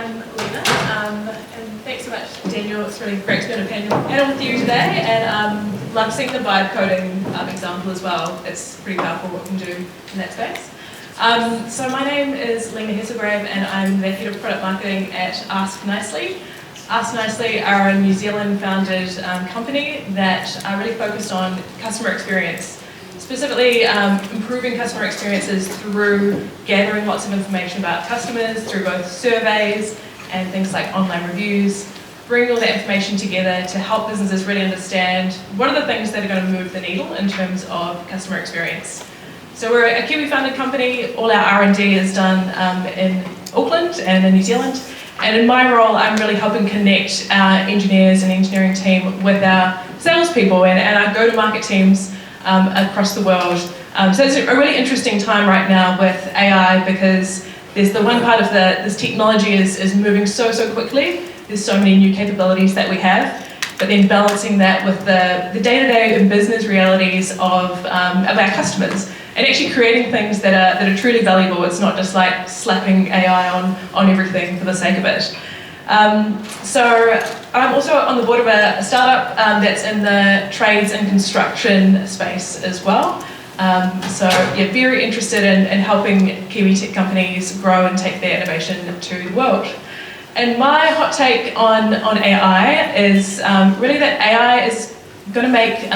I'm Lena, and thanks so much, Daniel. It's really great to be on a panel with you today, and love seeing the vibe coding example as well. It's pretty powerful what we can do in that space. So my name is Lena Hesselgrave, and I'm the Head of Product Marketing at Ask Nicely. Ask Nicely are a New Zealand-founded company that are really focused on customer experience. Specifically, improving customer experiences through gathering lots of information about customers through both surveys and things like online reviews, bringing all that information together to help businesses really understand what are the things that are going to move the needle in terms of customer experience. So we're a Kiwi-founded company. All our R&D is done in Auckland and in New Zealand. And in my role, I'm really helping connect our engineers and engineering team with our salespeople and our go-to-market teams across the world. So it's a really interesting time right now with AI, because there's the one part of this technology is moving so quickly. There's so many new capabilities that we have, but then balancing that with the day-to-day and business realities of our customers, and actually creating things that are truly valuable. It's not just like slapping AI on everything for the sake of it. So I'm also on the board of a startup that's in the trades and construction space as well. So yeah, very interested in helping Kiwi tech companies grow and take their innovation to the world. And my hot take on AI is really that AI is going to make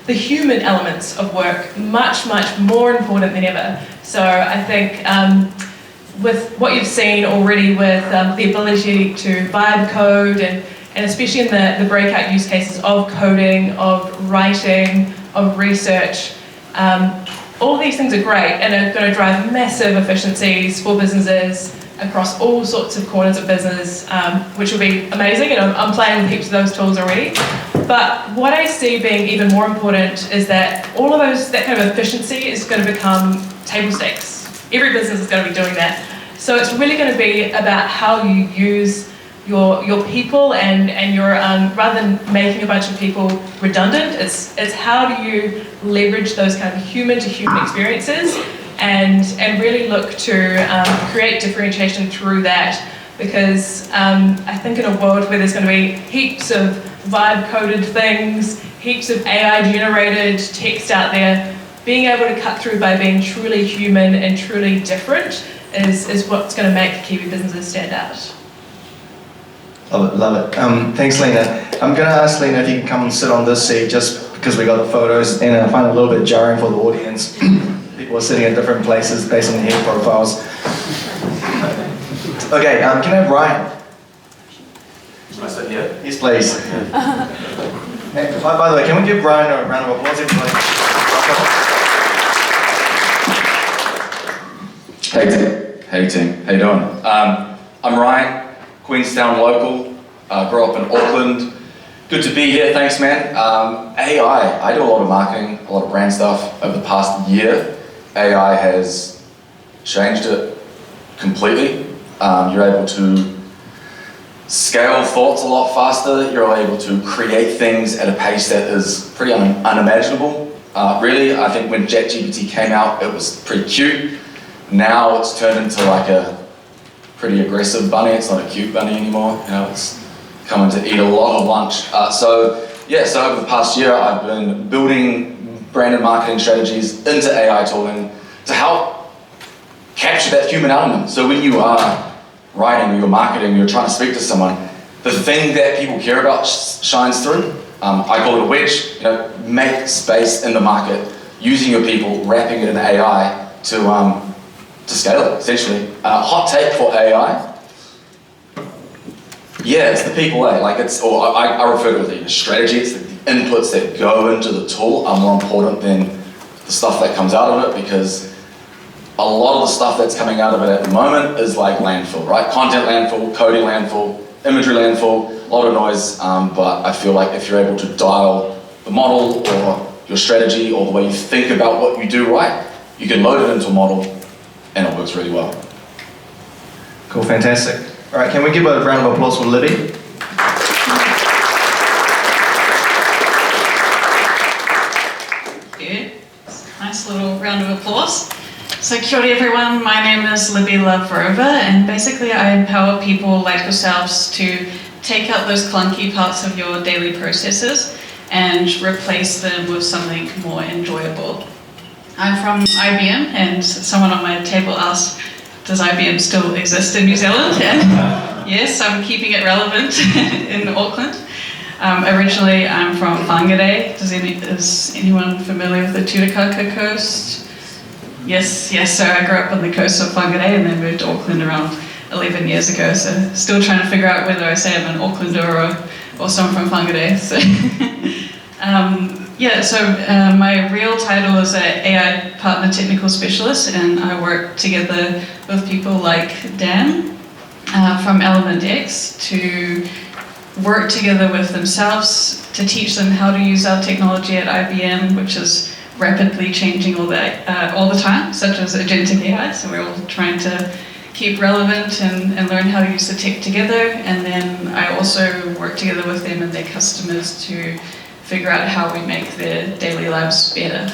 the human elements of work much more important than ever. So I think with what you've seen already with the ability to vibe code and especially in the breakout use cases of coding, of writing, of research, all of these things are great and are going to drive massive efficiencies for businesses across all sorts of corners of business, which will be amazing, and I'm playing with heaps of those tools already. But what I see being even more important is that all of that kind of efficiency is going to become table stakes. Every business is going to be doing that. So it's really going to be about how you use your people and your rather than making a bunch of people redundant, it's how do you leverage those kind of human-to-human experiences and really look to create differentiation through that. Because I think in a world where there's going to be heaps of vibe-coded things, heaps of AI-generated text out there, being able to cut through by being truly human and truly different is what's going to make Kiwi businesses stand out. Love it. Thanks, Lena. I'm going to ask Lena if you can come and sit on this seat, just because we got the photos, and I find it a little bit jarring for the audience. People are sitting at different places based on their head profiles. Okay, can I have Ryan? Can I sit here? Yes, please. Hey, by the way, can we give Ryan a round of applause, everybody? Hey team, how you doing? I'm Ryan, Queenstown local, grew up in Auckland. Good to be here, thanks man. AI, I do a lot of marketing, a lot of brand stuff. Over the past year, AI has changed it completely. You're able to scale thoughts a lot faster. You're able to create things at a pace that is pretty unimaginable. Really, I think when ChatGPT came out, it was pretty cute. Now it's turned into like a pretty aggressive bunny. It's not a cute bunny anymore. You know, it's coming to eat a lot of lunch. So over the past year, I've been building branded marketing strategies into AI tooling to help capture that human element. So when you are writing or you're marketing, you're trying to speak to someone, the thing that people care about shines through. I call it a wedge. You know, make space in the market using your people, wrapping it in AI to scale it, essentially. Hot take for AI. Yeah, it's the people, like I refer to it as the strategy. It's the inputs that go into the tool are more important than the stuff that comes out of it, because a lot of the stuff that's coming out of it at the moment is like landfill, right? Content landfill, coding landfill, imagery landfill, a lot of noise, but I feel like if you're able to dial the model or your strategy or the way you think about what you do right, you can load it into a model and it works really well. Cool, fantastic. All right, can we give a round of applause for Libby? Yeah, nice little round of applause. So kia ora everyone, my name is Libby Loverova, and basically I empower people like yourselves to take out those clunky parts of your daily processes and replace them with something more enjoyable. I'm from IBM, and someone on my table asked, does IBM still exist in New Zealand? And yes, I'm keeping it relevant in Auckland. Originally I'm from Whangarei. Is anyone familiar with the Turakaka coast? Yes, so I grew up on the coast of Whangarei and then moved to Auckland around 11 years ago, so still trying to figure out whether I say I'm an Aucklander or someone from Whangarei. So, my real title is an AI Partner Technical Specialist, and I work together with people like Dan from Element X to work together with themselves to teach them how to use our technology at IBM, which is rapidly changing all the time, such as agentic AI. So we're all trying to keep relevant and learn how to use the tech together. And then I also work together with them and their customers to figure out how we make their daily lives better.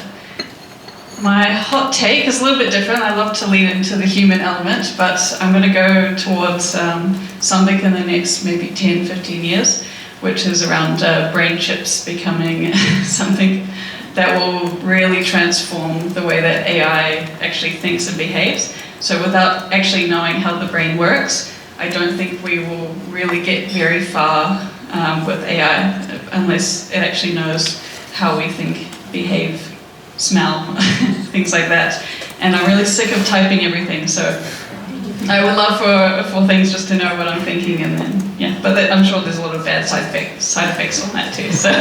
My hot take is a little bit different. I love to lead into the human element, but I'm going to go towards something in the next maybe 10, 15 years, which is around brain chips becoming something that will really transform the way that AI actually thinks and behaves. So without actually knowing how the brain works, I don't think we will really get very far with AI unless it actually knows how we think, behave, smell, things like that. And I'm really sick of typing everything, so I would love for things just to know what I'm thinking, and then, yeah, but I'm sure there's a lot of bad side effects on that too, so,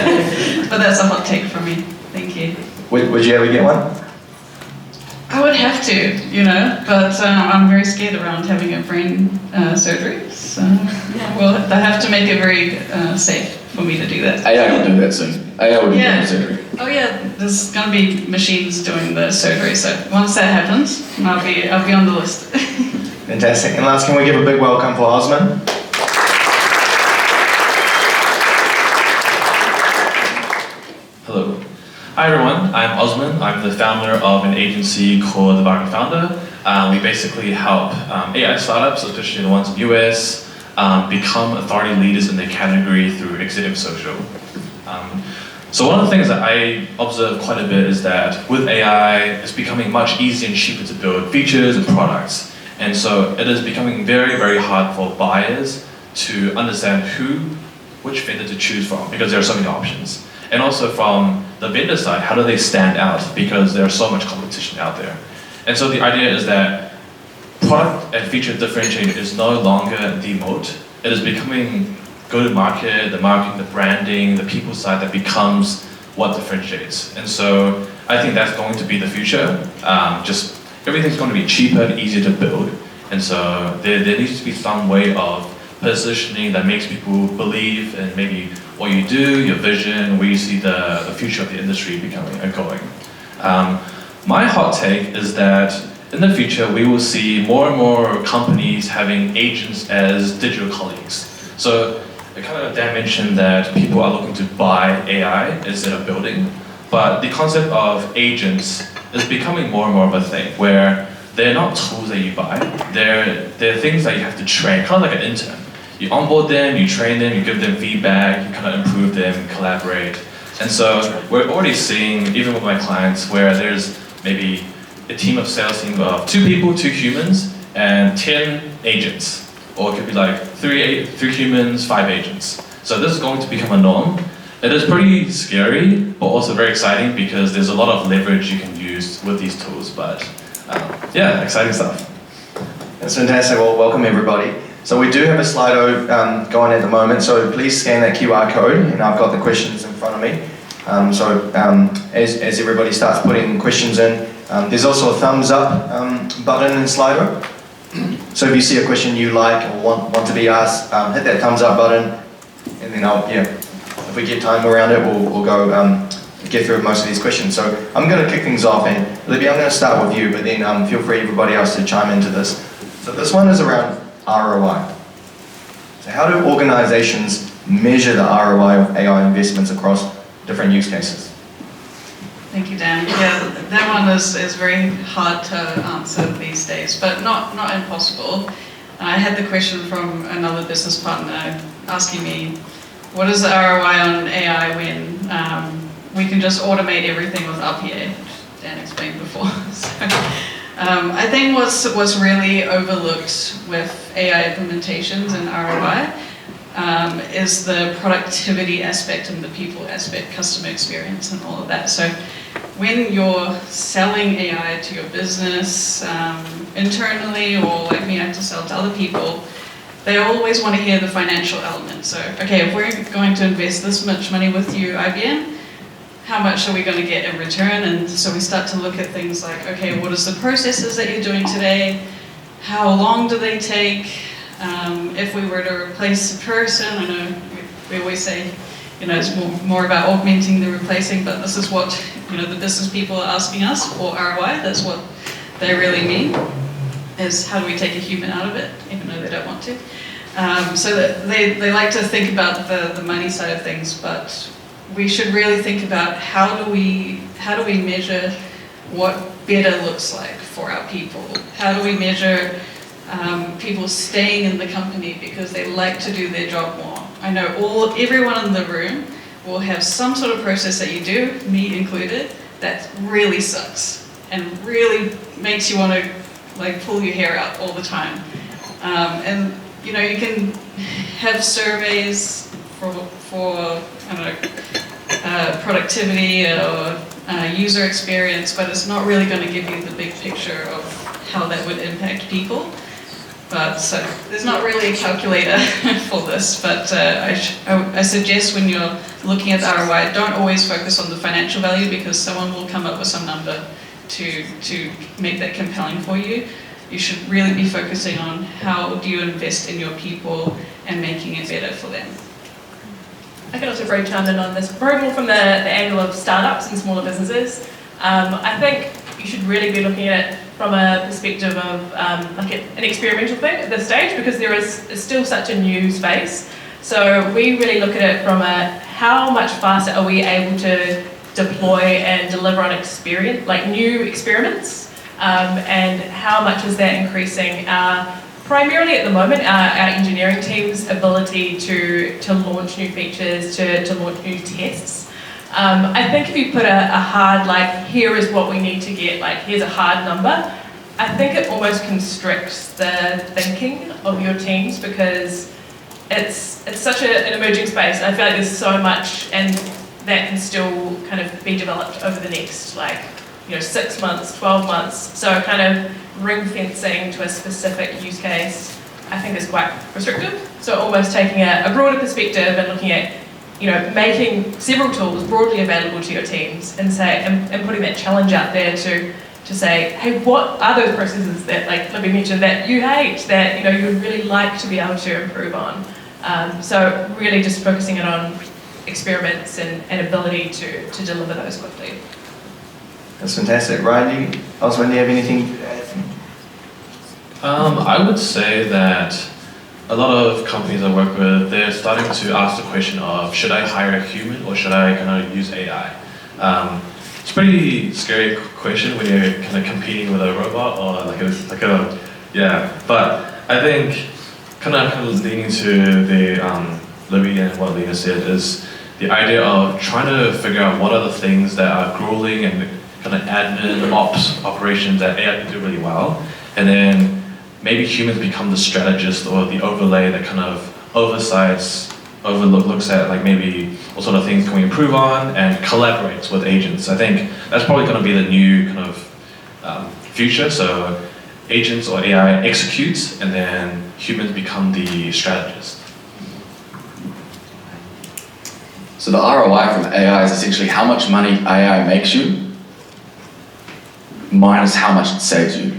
but that's a hot take from me. Thank you. Would you ever get one? I would have to, but I'm very scared around having a brain surgery, so yeah, well, they have to make it very safe for me to do that. AI will do that soon. AI will do that surgery. Oh yeah, there's going to be machines doing the surgery, so once that happens, I'll be on the list. Fantastic. And last, can we give a big welcome for Osman? Hello. Hi everyone, I'm Osman. I'm the founder of an agency called The Bargain Founder. We basically help AI startups, especially the ones in the US, become authority leaders in their category through executive social. So one of the things that I observe quite a bit is that with AI, it's becoming much easier and cheaper to build features and products. And so it is becoming very, very hard for buyers to understand which vendor to choose from, because there are so many options. And also from the vendor side, how do they stand out? Because there's so much competition out there. And so the idea is that product and feature differentiator is no longer the moat. It is becoming go-to-market, the marketing, the branding, the people side that becomes what differentiates. And so I think that's going to be the future. Just everything's going to be cheaper and easier to build. And so there needs to be some way of positioning that makes people believe in maybe what you do, your vision, where you see the future of the industry becoming and going. My hot take is that in the future we will see more and more companies having agents as digital colleagues. So Dan mentioned that people are looking to buy AI instead of building, but the concept of agents is becoming more and more of a thing where they're not tools that you buy, they're things that you have to train, kind of like an intern. You onboard them, you train them, you give them feedback, you kind of improve them, collaborate. And so we're already seeing, even with my clients, where there's maybe a sales team of 2 people, 2 humans, and 10 agents. Or it could be like 3 humans, 5 agents. So this is going to become a norm. It is pretty scary, but also very exciting because there's a lot of leverage you can use with these tools. But yeah, exciting stuff. That's fantastic. Well, welcome everybody. So we do have a Slido going at the moment, so please scan that QR code, and I've got the questions in front of me. As everybody starts putting questions in, there's also a thumbs up button in Slido. So if you see a question you like or want to be asked, hit that thumbs up button, and then if we get time around it, we'll go get through most of these questions. So I'm going to kick things off, and Libby, I'm going to start with you, but then feel free everybody else to chime into this. So this one is around ROI. So how do organizations measure the ROI of AI investments across different use cases? Thank you, Dan. Yeah, that one is very hard to answer these days, but not impossible. I had the question from another business partner asking me, what is the ROI on AI when we can just automate everything with RPA, which Dan explained before. So, I think what's really overlooked with AI implementations and ROI is the productivity aspect and the people aspect, customer experience and all of that. So when you're selling AI to your business internally, or like me, I have to sell to other people, they always want to hear the financial element. So, okay, if we're going to invest this much money with you, IBM, how much are we going to get in return? And so we start to look at things like, okay, what is the processes that you're doing today? How long do they take? If we were to replace a person, I know we always say, it's more about augmenting than replacing, but this is what, the business people are asking us for ROI. That's what they really mean, is how do we take a human out of it, even though they don't want to. So that they like to think about the money side of things, but we should really think about how do we measure what better looks like for our people? How do we measure people staying in the company because they like to do their job more? I know everyone in the room will have some sort of process that you do, me included, that really sucks and really makes you want to pull your hair out all the time. And you can have surveys for I don't know, productivity or user experience, but it's not really going to give you the big picture of how that would impact people. But so there's not really a calculator for this, but I suggest when you're looking at the ROI, don't always focus on the financial value, because someone will come up with some number to make that compelling for you. You should really be focusing on how do you invest in your people and making it better for them. I can also very chime in on this, probably more from the angle of startups and smaller businesses. I think you should really be looking at it from a perspective of an experimental thing at this stage, because there is still such a new space. So we really look at it from how much faster are we able to deploy and deliver on new experiments, and how much is that increasing primarily at the moment our engineering team's ability to launch new features, to launch new tests. I think if you put a hard, here is what we need to get, here's a hard number, I think it almost constricts the thinking of your teams, because it's such an emerging space. I feel like there's so much, and that can still kind of be developed over the next 6 months, 12 months. So kind of ring fencing to a specific use case, I think is quite restrictive. So almost taking a broader perspective and looking at making several tools broadly available to your teams, and and putting that challenge out there to say, hey, what are those processes that, like Libby mentioned, that you hate, that you would really like to be able to improve on. So really just focusing it on experiments and ability to deliver those quickly. That's fantastic. Ryan, Osman, do you have anything to add? I would say that a lot of companies I work with, they're starting to ask the question of, should I hire a human or should I kind of use AI? It's a pretty scary question when you're kind of competing with a robot or but I think kind of leaning to the Libby and what Lena said is the idea of trying to figure out what are the things that are grueling and kind of admin ops operations that AI can do really well, and then maybe humans become the strategist or the overlay that kind of looks at maybe what sort of things can we improve on and collaborates with agents. I think that's probably going to be the new kind of future. So agents or AI executes, and then humans become the strategist. So the ROI from AI is essentially how much money AI makes you minus how much it saves you.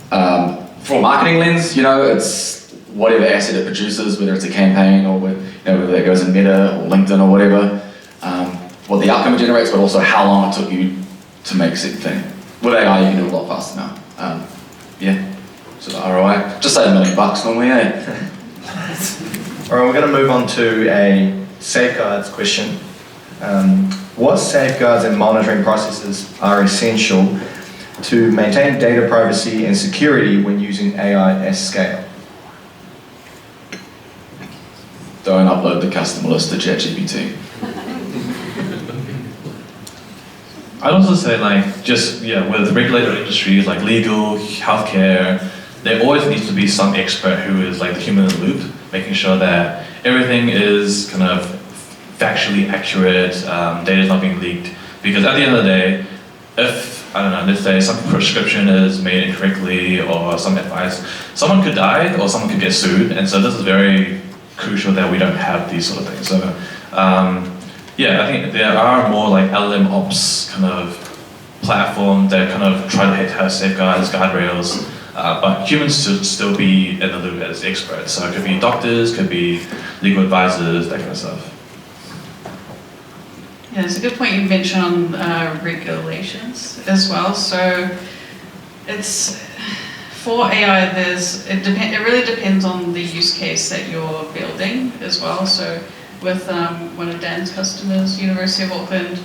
From a marketing lens, it's whatever asset it produces, whether it's a campaign or whether that goes in Meta or LinkedIn or whatever, what the outcome it generates, but also how long it took you to make said thing. With AI, you can do a lot faster now. So the ROI, just say $1 million normally, eh? All right, we're going to move on to a safeguards question. what safeguards and monitoring processes are essential to maintain data privacy and security when using AI at scale? Don't upload the customer list to ChatGPT. I'd also say with regulated industries like legal, healthcare, there always needs to be some expert who is like the human in the loop, making sure that everything is kind of factually accurate, data is not being leaked. Because at the end of the day, if, I don't know, let's say some prescription is made incorrectly or some advice, someone could die or someone could get sued, and so this is very crucial that we don't have these sort of things. So I think there are more like LLM ops kind of platforms that kind of try to have safeguards, guardrails, but humans should still be in the loop as experts. So it could be doctors, could be legal advisors, that kind of stuff. Yeah, it's a good point you mentioned on regulations as well. So it's for AI. It really depends on the use case that you're building as well. So with one of Dan's customers, University of Auckland,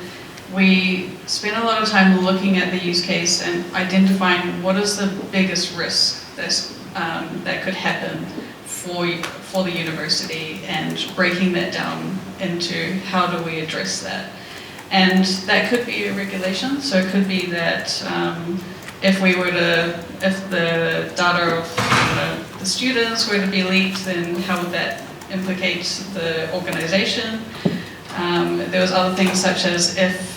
we spend a lot of time looking at the use case and identifying what is the biggest risk that could happen for the university, and breaking that down into how do we address that. And that could be a regulation, so it could be that if the data of the students were to be leaked, then how would that implicate the organization? There was other things such as if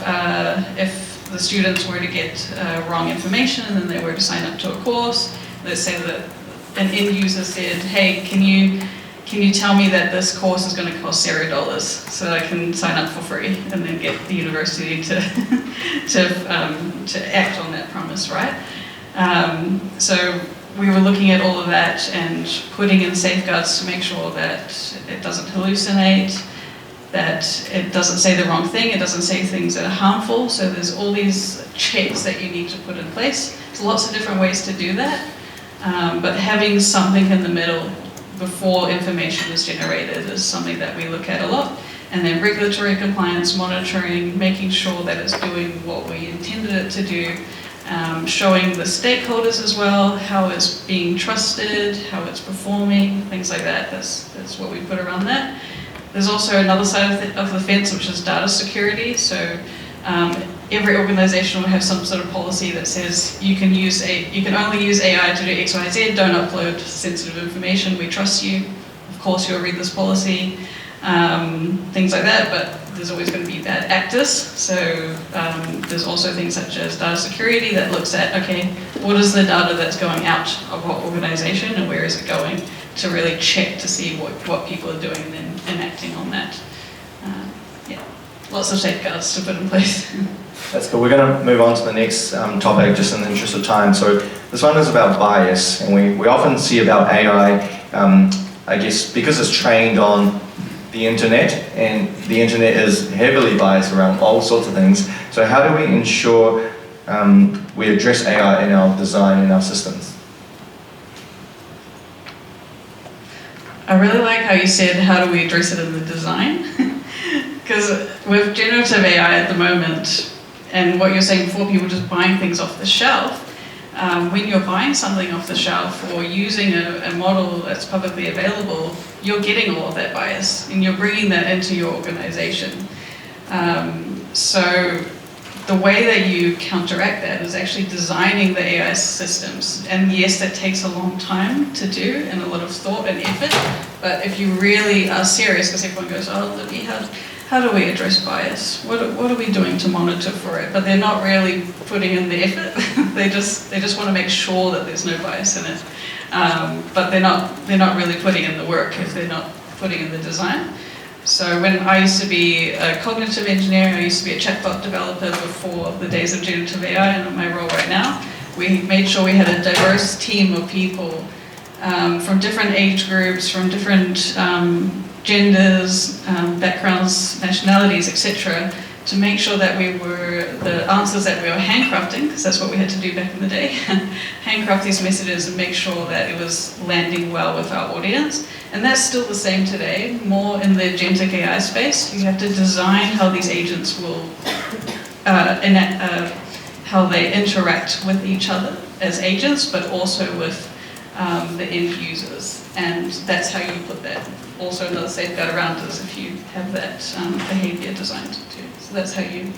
the students were to get wrong information and then they were to sign up to a course, let's say that an end user said, hey, can you tell me that this course is going to cost $0 so that I can sign up for free, and then get the university to act on that promise, right? So we were looking at all of that and putting in safeguards to make sure that it doesn't hallucinate, that it doesn't say the wrong thing, it doesn't say things that are harmful. So there's all these checks that you need to put in place. There's lots of different ways to do that, but having something in the middle before information is generated is something that we look at a lot. And then regulatory compliance, monitoring, making sure that it's doing what we intended it to do, showing the stakeholders as well how it's being trusted, how it's performing, things like that. That's what we put around that. There's also another side of the fence, which is data security. So every organization will have some sort of policy that says you can only use AI to do X, Y, Z. Don't upload sensitive information. We trust you. Of course, you'll read this policy. Things like that. But there's always going to be bad actors. So there's also things such as data security that looks at, okay, what is the data that's going out of what organization and where is it going, to really check to see what people are doing and then enacting on that. Lots of safeguards to put in place. That's good. We're going to move on to the next topic just in the interest of time. So this one is about bias, and we often see about AI, I guess, because it's trained on the internet, and the internet is heavily biased around all sorts of things. So how do we ensure we address AI in our design and our systems? I really like how you said, how do we address it in the design? Because with generative AI at the moment, and what you're saying before, people just buying things off the shelf, when you're buying something off the shelf or using a model that's publicly available, you're getting all of that bias and you're bringing that into your organization. So the way that you counteract that is actually designing the AI systems. And yes, that takes a long time to do and a lot of thought and effort, but if you really are serious, because everyone goes, oh, how do we address bias? What are we doing to monitor for it? But they're not really putting in the effort. they just want to make sure that there's no bias in it. But they're not really putting in the work if they're not putting in the design. So when I used to be a cognitive engineer, I used to be a chatbot developer before the days of generative AI, and in my role right now, we made sure we had a diverse team of people from different age groups, from different genders, backgrounds, nationalities, etc., to make sure that the answers that we were handcrafting, because that's what we had to do back in the day, handcraft these messages and make sure that it was landing well with our audience. And that's still the same today, more in the agentic AI space. You have to design how these agents will, how they interact with each other as agents, but also with the end users. And that's how you put that. Also another safeguard around it is if you have that behavior designed too. So that's how you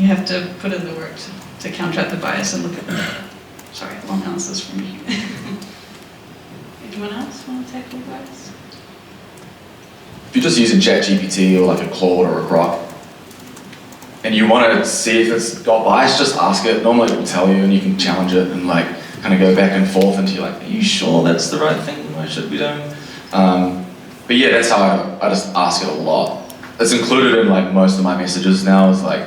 have to put in the work to counteract the bias and look at the data. Sorry, long answers from me. Anyone else want to tackle bias? If you're just using ChatGPT or like a Claude or a Grok, and you want to see if it's got bias, just ask it. Normally it will tell you and you can challenge it and like kind of go back and forth until you're like, are you sure that's the right thing I should be doing? But yeah, that's how I just ask it a lot. It's included in like most of my messages now is like,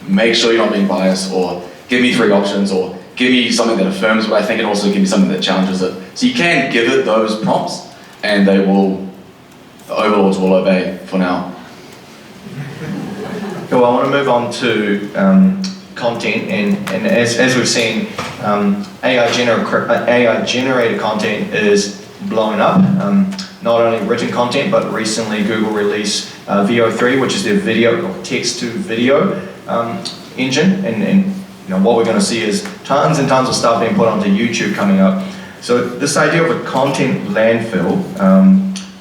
make sure you're not being biased, or give me 3 options, or give me something that affirms what I think and also give me something that challenges it. So you can give it those prompts and the overlords will obey for now. Cool, I want to move on to content, and as we've seen, AI generated content is blowing up. Not only written content, but recently Google released VO3, which is their video or text to video engine, and you know what we're going to see is tons and tons of stuff being put onto YouTube coming up. So this idea of a content landfill,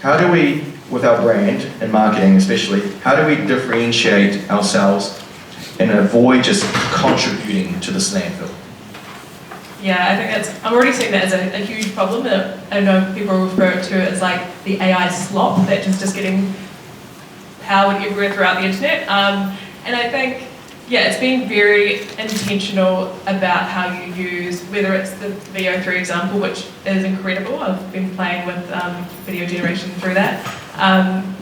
how do we, with our brand and marketing especially, how do we differentiate ourselves and avoid just contributing to this landfill? Yeah, I think I'm already seeing that as a huge problem. I know people refer to it as like the AI slop that is just getting powered everywhere throughout the internet. And I think, yeah, it's being very intentional about how you use, whether it's the VO3 example, which is incredible. I've been playing with video generation through that.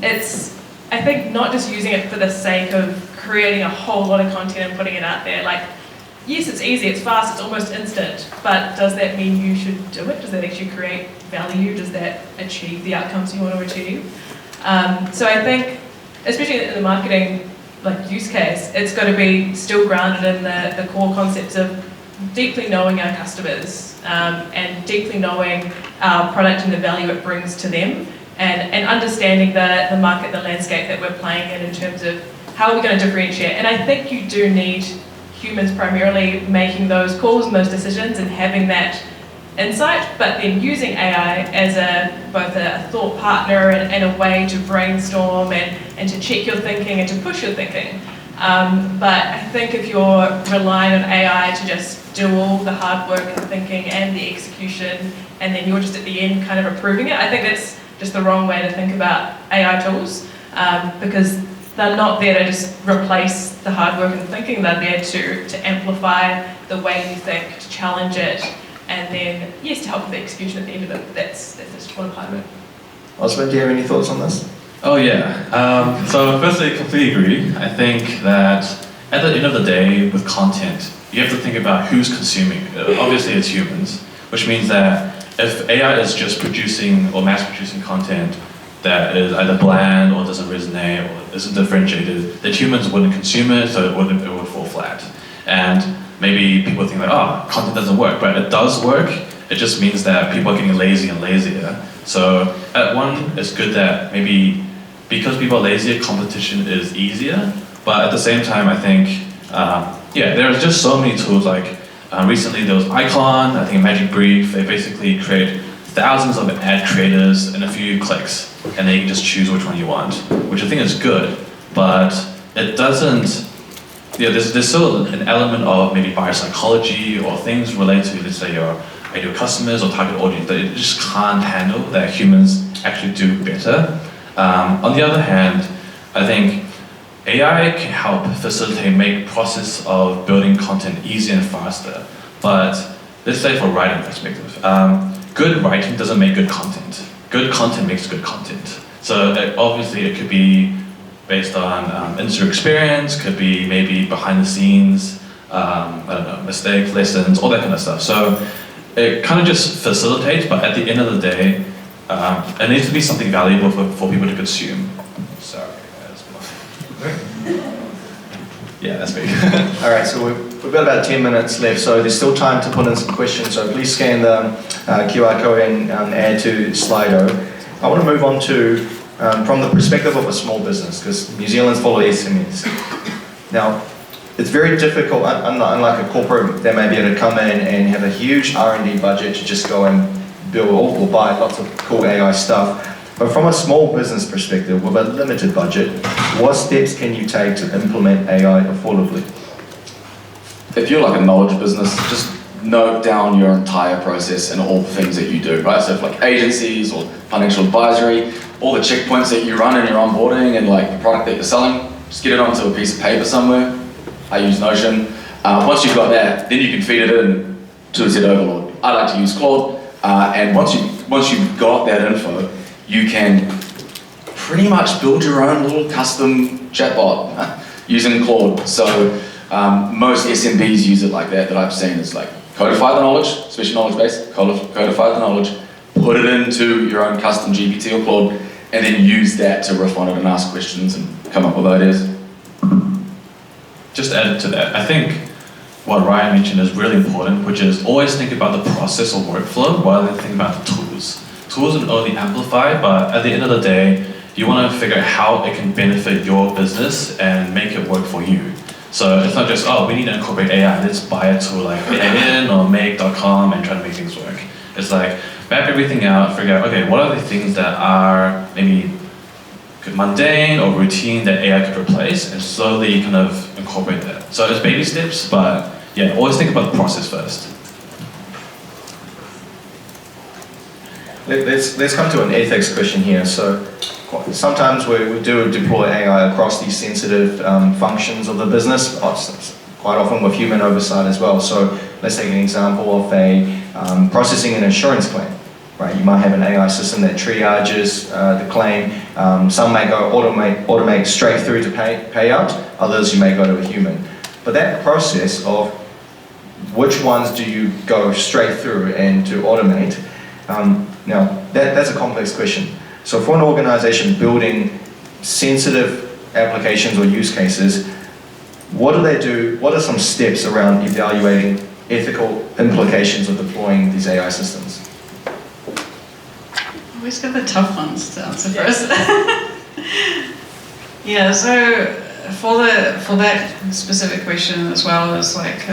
It's, I think, not just using it for the sake of creating a whole lot of content and putting it out there. Like, yes, it's easy, it's fast, it's almost instant, but does that mean you should do it? Does that actually create value? Does that achieve the outcomes you want to achieve? So I think, especially in the marketing use case, it's got to be still grounded in the core concepts of deeply knowing our customers and deeply knowing our product and the value it brings to them, and understanding the market, the landscape that we're playing in terms of how are we going to differentiate. And I think you do need humans primarily making those calls and those decisions and having that insight, but then using AI as both a thought partner and a way to brainstorm and to check your thinking and to push your thinking. But I think if you're relying on AI to just do all the hard work and thinking and the execution, and then you're just at the end kind of approving it, I think that's just the wrong way to think about AI tools, because they're not there to just replace the hard work and thinking. They're there to amplify the way you think, to challenge it, and then, yes, to help with the execution at the end of it. That's just one part of it. Osman, do you have any thoughts on this? Oh yeah. So firstly, I completely agree. I think that at the end of the day, with content, you have to think about who's consuming it. Obviously, it's humans, which means that if AI is just producing or mass producing content that is either bland or doesn't resonate or isn't differentiated, that humans wouldn't consume it, so it would fall flat. And maybe people think like, oh, content doesn't work, but it does work. It just means that people are getting lazy and lazier. So at one, it's good that maybe because people are lazier, competition is easier. But at the same time, I think, there's just so many tools. Like recently there was Icon, I think Magic Brief. They basically create thousands of ad creators in a few clicks, and then you can just choose which one you want, which I think is good, but it doesn't, there's still an element of maybe buyer psychology or things related to, let's say, your ideal customers or target audience that it just can't handle, that humans actually do better. On the other hand, I think AI can help facilitate, make process of building content easier and faster, but let's say for writing perspective, good writing doesn't make good content. Good content makes good content. So obviously it could be based on in-store experience, could be maybe behind the scenes, mistakes, lessons, all that kind of stuff. So it kind of just facilitates, but at the end of the day, it needs to be something valuable for people to consume. Sorry, guys. Yeah, that's big. All right, so we've got about 10 minutes left, so there's still time to put in some questions. So please scan the QR code and add to Slido. I want to move on to from the perspective of a small business, because New Zealand's full of SMEs. Now, it's very difficult, unlike a corporate, they may be able to come in and have a huge R&D budget to just go and build or buy lots of cool AI stuff. But from a small business perspective, with a limited budget, what steps can you take to implement AI affordably? If you're like a knowledge business, just note down your entire process and all the things that you do, right? So if like agencies or financial advisory, all the checkpoints that you run in your onboarding and like the product that you're selling, just get it onto a piece of paper somewhere. I use Notion. Once you've got that, then you can feed it in to Z Overlord. I like to use Claude, and once you've got that info, you can pretty much build your own little custom chatbot using Claude. So most SMBs use it like that I've seen. It's like codify the knowledge, especially knowledge base, codify the knowledge, put it into your own custom GPT or Claude, and then use that to riff on it and ask questions and come up with ideas. Just to add to that, I think what Ryan mentioned is really important, which is always think about the process or workflow rather than think about the tools. Tools will only amplify, but at the end of the day, you want to figure out how it can benefit your business and make it work for you. So it's not just, oh, we need to incorporate AI, let's buy a tool like AI or make.com and try to make things work. It's like, map everything out, figure out, okay, what are the things that are maybe mundane or routine that AI could replace, and slowly kind of incorporate that. So it's baby steps, but yeah, always think about the process first. Let's come to an ethics question here. So sometimes we do deploy AI across these sensitive functions of the business, quite often with human oversight as well. So let's take an example of a processing an insurance claim. Right, you might have an AI system that triages the claim. Some may go automate straight through to payout. Others you may go to a human. But that process of which ones do you go straight through and to automate, now that's a complex question. So for an organization building sensitive applications or use cases, what do they do? What are some steps around evaluating ethical implications of deploying these AI systems? Always got the tough ones to answer first. Yeah, so for that specific question as well as like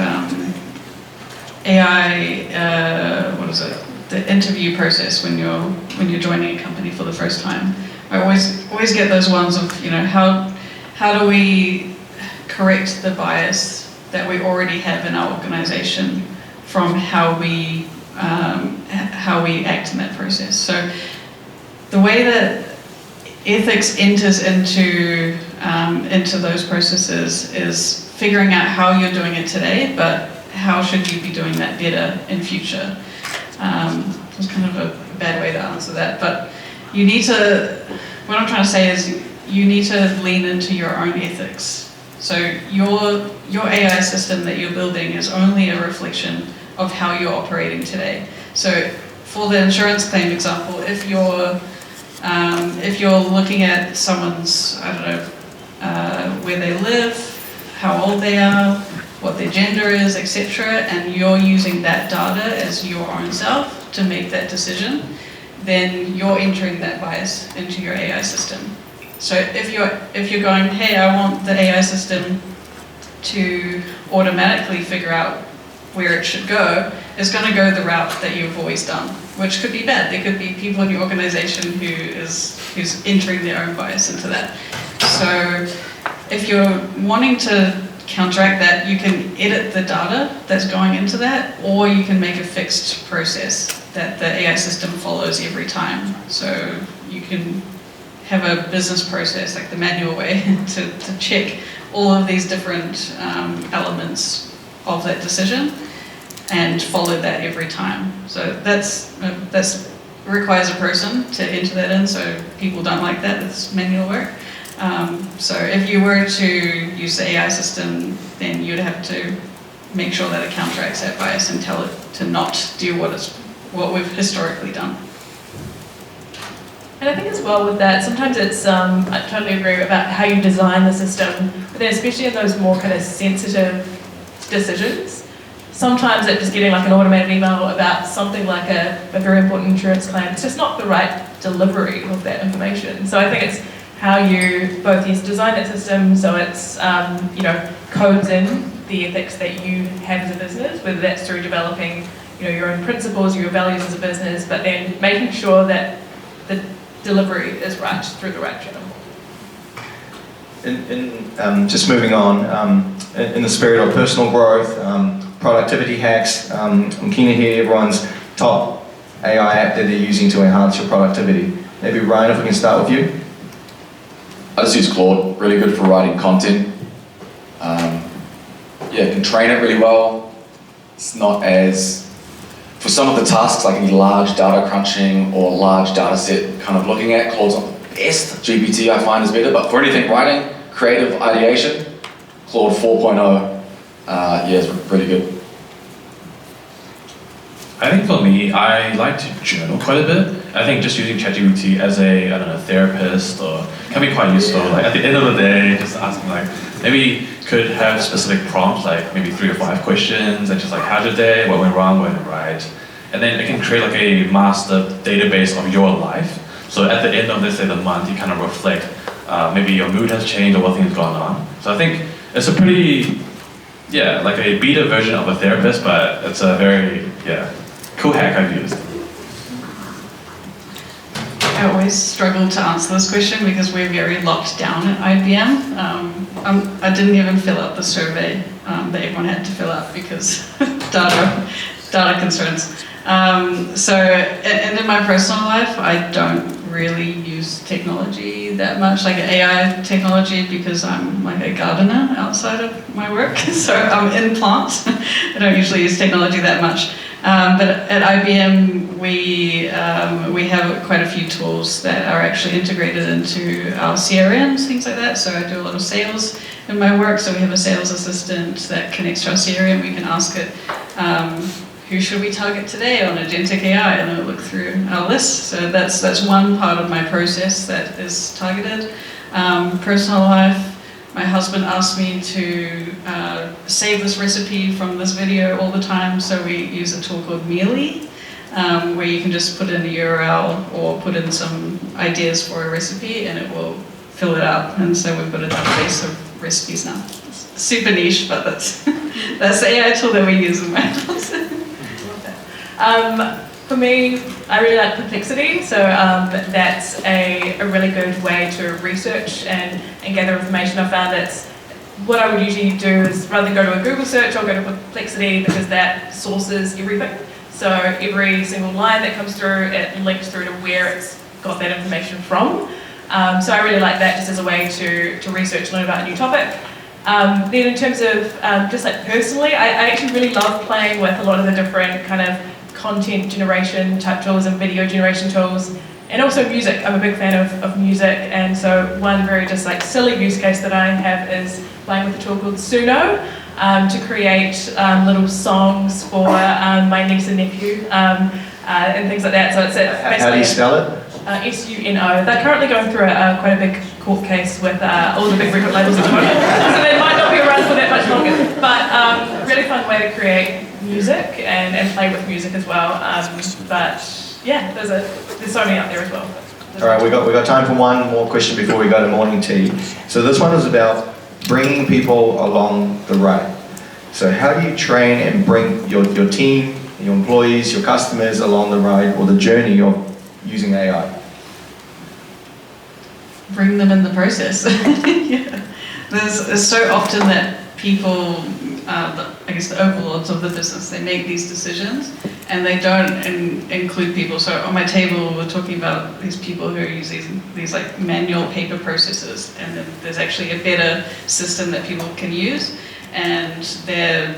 AI, what is it? The interview process when you're joining a company for the first time. I always get those ones of, you know, how do we correct the bias that we already have in our organization from how we act in that process. So the way that ethics enters into those processes is figuring out how you're doing it today, but how should you be doing that better in future. It's kind of a bad way to answer that, but you need to, what I'm trying to say is you need to lean into your own ethics. So your AI system that you're building is only a reflection of how you're operating today. So for the insurance claim example, if you're looking at someone's, I don't know, where they live, how old they are, what their gender is, etc., and you're using that data as your own self to make that decision, then you're entering that bias into your AI system. So if you're going, hey, I want the AI system to automatically figure out where it should go, it's going to go the route that you've always done, which could be bad. There could be people in your organization who's entering their own bias into that. So if you're wanting to counteract that, you can edit the data that's going into that, or you can make a fixed process that the AI system follows every time. So you can have a business process, like the manual way, to check all of these different elements of that decision and follow that every time. So that's requires a person to enter that in, so people don't like that, it's manual work. So if you were to use the AI system, then you'd have to make sure that it counteracts that bias and tell it to not do what we've historically done. And I think as well with that, sometimes it's, I totally agree about how you design the system. but then especially in those more kind of sensitive decisions, sometimes it just getting like an automated email about something like a very important insurance claim, it's just not the right delivery of that information. So I think it's how you both design that system so it's, codes in the ethics that you have as a business, whether that's through developing your own principles, your values as a business, but then making sure that the delivery is right through the right channel. Just moving on, in the spirit of personal growth, productivity hacks, I'm keen to hear everyone's top AI app that they're using to enhance your productivity. Maybe Ryan, if we can start with you. I just use Claude, really good for writing content. Can train it really well. It's not as, for some of the tasks like any large data crunching or large data set kind of looking at, Claude's not the best. GPT I find is better, but for anything writing, creative ideation, Claude 4.0, is really good. I think for me, I like to journal quite a bit. I think just using ChatGPT as a, therapist or can be quite useful. Like at the end of the day, just asking maybe could have specific prompts, like maybe 3 or 5 questions, and just how's your day, what went wrong, what went right. And then it can create a master database of your life. So at the end of, let's say, the month, you kind of reflect, maybe your mood has changed or what things gone on. So I think it's a pretty, a beta version of a therapist, but it's a very, cool hack I've used. I always struggle to answer this question because we're very locked down at IBM. I didn't even fill out the survey that everyone had to fill out because data concerns. And in my personal life, I don't really use technology that much, like AI technology, because I'm a gardener outside of my work. So I'm in plants. I don't usually use technology that much. But at IBM, we have quite a few tools that are actually integrated into our CRMs, things like that. So I do a lot of sales in my work. So we have a sales assistant that connects to our CRM. We can ask it, who should we target today on agentic AI, and it'll look through our list. So that's one part of my process that is targeted. Personal life. My husband asked me to save this recipe from this video all the time, so we use a tool called Mealy, where you can just put in a URL or put in some ideas for a recipe and it will fill it out. And so we've got a database of recipes now. It's super niche, but that's the AI tool that we use in my house. For me, I really like Perplexity, so that's a really good way to research and gather information. I found that what I would usually do is rather than go to a Google search, I'll go to Perplexity because that sources everything. So every single line that comes through, it links through to where it's got that information from. So I really like that just as a way to research and learn about a new topic. Then in terms of just personally, I actually really love playing with a lot of the different kind of content generation type tools and video generation tools, and also music. I'm a big fan of music, and so one very just silly use case that I have is playing with a tool called Suno to create little songs for my niece and nephew and things like that. So it's How do you spell it? SUNO. They're currently going through quite a big court case with all the big record labels at the moment, so they might not be around for that much longer. But really fun way to create music and play with music as well. But yeah, there's so many out there as well. All right, we got time for one more question before we go to morning tea. So this one is about bringing people along the ride. So how do you train and bring your team, your employees, your customers along the ride or the journey of using AI? Bring them in the process. Yeah. There's so often that people, the overlords of the business, they make these decisions and they don't include people. So on my table, we're talking about these people who are using these manual paper processes, and then there's actually a better system that people can use, and they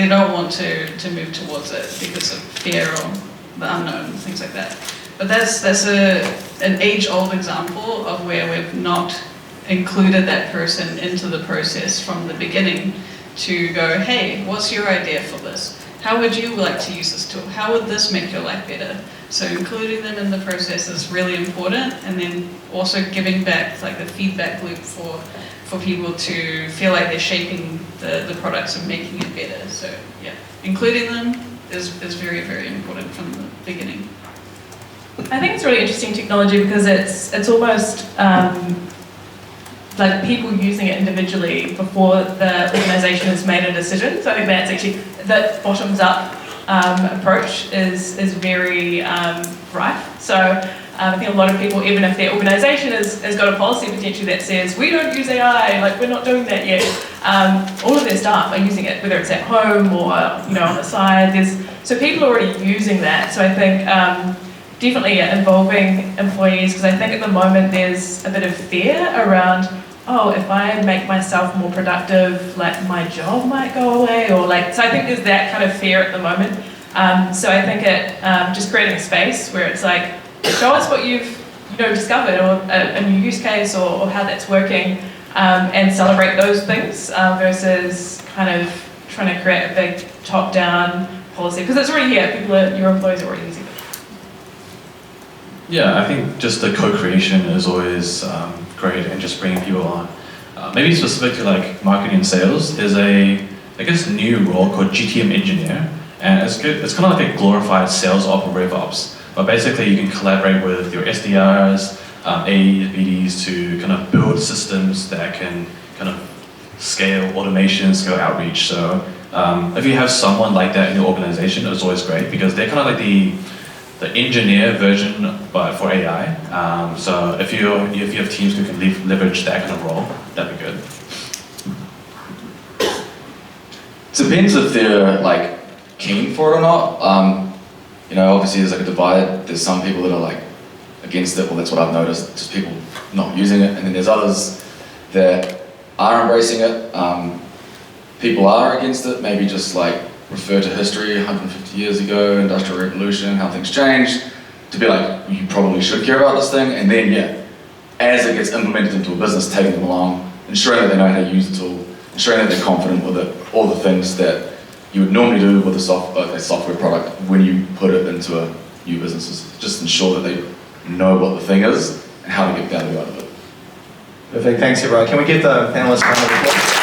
don't want to move towards it because of fear or the unknown, things like that. But that's an age-old example of where we've not included that person into the process from the beginning to go, hey, what's your idea for this? How would you like to use this tool? How would this make your life better? So including them in the process is really important, and then also giving back like the feedback loop for people to feel like they're shaping the products and making it better. So yeah, including them is very, very important from the beginning. I think it's really interesting technology because it's almost like people using it individually before the organisation has made a decision. So I think that's actually, that bottoms up approach is very rife. So I think a lot of people, even if their organisation has got a policy potentially that says, we don't use AI, like we're not doing that yet, all of their staff are using it, whether it's at home or on the side. So people are already using that. So I think definitely involving employees, because I think at the moment there's a bit of fear around, oh, if I make myself more productive, like my job might go away, or like, so I think there's that kind of fear at the moment. So I think just creating a space where it's like, show us what you've discovered, or a new use case, or how that's working, and celebrate those things versus kind of trying to create a big top-down policy, because it's already here. Your employees are already using it. Yeah, I think just the co-creation is always great, and just bringing people on. Maybe specific to like marketing and sales, there's a new role called GTM engineer, and it's good. It's kind of like a glorified sales op or rev ops, but basically you can collaborate with your SDRs, AEs, BDs to kind of build systems that can kind of scale automation, scale outreach. So if you have someone like that in your organization, it's always great because they're kind of like the engineer version, but for AI. So if you have teams who can leverage that kind of role, that'd be good. Depends if they're like keen for it or not. Obviously there's like a divide. There's some people that are like against it. Well, that's what I've noticed. Just people not using it, and then there's others that are embracing it. People are against it. Maybe just like refer to history, 150 years ago, Industrial Revolution, how things changed, to be like, you probably should care about this thing, and then, yeah, as it gets implemented into a business, taking them along, ensuring that they know how to use the tool, ensuring that they're confident with it, all the things that you would normally do with a software product when you put it into a new business. Just ensure that they know what the thing is and how to get value out of it. Perfect, thanks everyone. Can we get the panelists on the floor?